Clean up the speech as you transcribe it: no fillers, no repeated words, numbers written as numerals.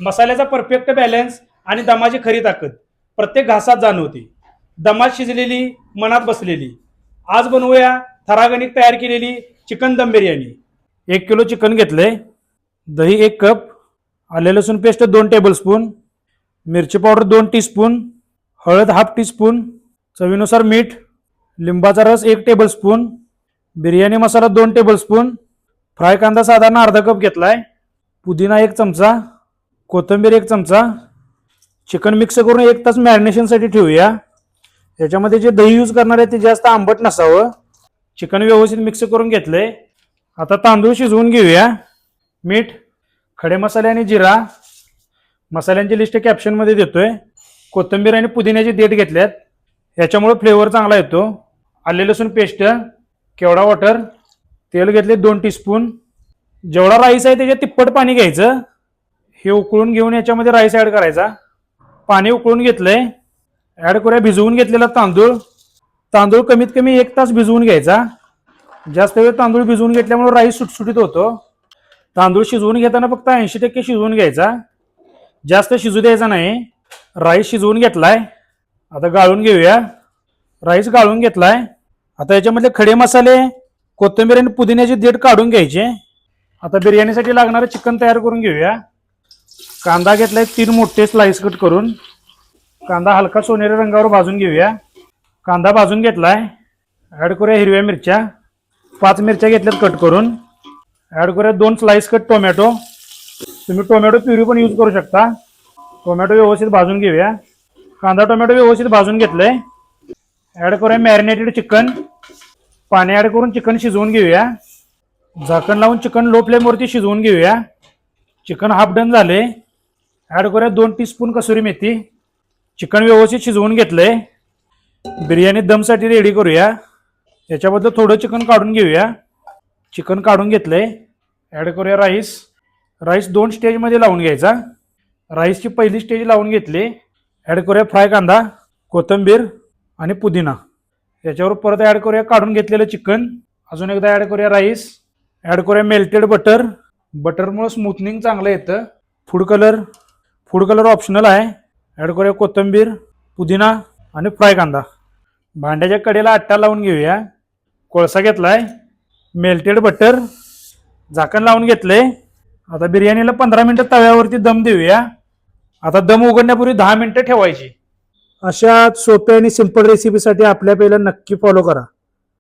मसाल्याचा perfect balance आणि दमाची खरी ताकद प्रत्येक घासात जाणवते. दमात शिजलेली, मनात बसलेली. आज बनवूया थरागणिक तयार केलेली चिकन दम बिर्याणी. 1 किलो चिकन घेतलंय, दही 1 कप, आले लसूण पेस्ट 2 टेबलस्पून, मिरची पावडर 2 टीस्पून, हळद ½ टीस्पून, चवीनुसार मीठ, लिंबाचा रस 1 टेबलस्पून, बिर्याणी मसाला 2 टेबलस्पून, फ्राय कांदा साधारण अर्धा कप घेतलाय, पुदिना 1 चमचा, कोथिंबीर 1 चमचा. चिकन मिक्स करून 1 तास मॅरिनेशनसाठी ठेवूया. याच्यामध्ये जे दही यूज करणार आहे ते जास्त आंबट नसावं. चिकन व्यवस्थित मिक्स करून घेतलंय. आता तांदूळ शिजवून घेऊया. मीठ, खडे मसाले आणि जिरा. मसाल्यांची लिस्ट कॅप्शनमध्ये देतोय. कोथिंबीर आणि पुदिन्याची देठ घेतल्यात, याच्यामुळे फ्लेवर चांगला येतो. आले लसूण पेस्ट, केवडा वॉटर, तेल घेतले 2 टीस्पून. जेवढा राईस आहे त्याच्या तिप्पट पाणी घ्यायचं. हे उकळून घेऊन याच्यामध्ये राईस ॲड करायचा. पाणी उकळून घेतलंय. ॲड करूया भिजवून घेतलेला तांदूळ. तांदूळ कमीत कमी 1 तास भिजवून घ्यायचा. जास्त वेळ तांदूळ भिजवून घेतल्यामुळे राईस सुटसुटीत होतो. तांदूळ शिजवून घेताना फक्त 80% शिजवून घ्यायचा, जास्त शिजू द्यायचा नाही. राईस शिजवून घेतलाय. आता गाळून घेऊया. राईस गाळून घेतलाय. आता याच्यामधले खडे मसाले, कोथिंबीर आणि पुदिन्याची देठ काढून घ्यायचे. आता बिर्याणीसाठी लागणारं चिकन तयार करून घेऊया. कांदा घेतलाय 3 मोठे स्लाइस कट करून. कांदा हलका सोनेरी रंगावर भाजून घेऊया. कांदा भाजून घेतलाय. ॲड करूया हिरव्या मिरच्या 5 मिरच्या घेतल्यात कट करून. ॲड करूया 2 स्लाइस कट टोमॅटो. तुम्ही टोमॅटो प्युरी पण यूज करू शकता. टोमॅटो व्यवस्थित भाजून घेऊया. कांदा टोमॅटो व्यवस्थित भाजून घेतलंय. ॲड करूया मॅरिनेटेड चिकन. पाणी ॲड करून चिकन शिजवून घेऊया. झाकण लावून चिकन लो फ्लेमवरती शिजवून घेऊया. चिकन हाफ डन झाले. ॲड करूया 2 टीस्पून कसुरी मेथी. चिकन व्यवस्थित शिजवून घेतलंय. बिर्याणी दमसाठी रेडी करूया. याच्याबद्दल थोडं चिकन काढून घेऊया. चिकन काढून घेतलंय. ॲड करूया राईस. राईस 2 स्टेजमध्ये लावून घ्यायचा. राईसची पहिली स्टेज लावून घेतली. ॲड करूया फ्राय कांदा, कोथिंबीर आणि पुदिना. याच्यावर परत ॲड करूया काढून घेतलेलं चिकन. अजून एकदा ॲड करूया राईस. ॲड करूया मेल्टेड बटर. बटरमुळे स्मूथनिंग चांगलं येतं. फूड कलर ऑप्शनल आहे. ॲड करूया कोथिंबीर, पुदिना आणि फ्राय कांदा. भांड्याच्या कडेला आट्टा लावून घेऊया. कोळसा घेतलाय. Melted butter. झाकण लावून घेतले. आता बिर्याणीला 15 मिनिटं तव्यावरती दम देऊया. आता दम उघडण्यापूर्वी 10 मिनिटं ठेवायची. अशा सोप्या आणि सिंपल रेसिपीसाठी आपल्या पेजला नक्की फॉलो करा.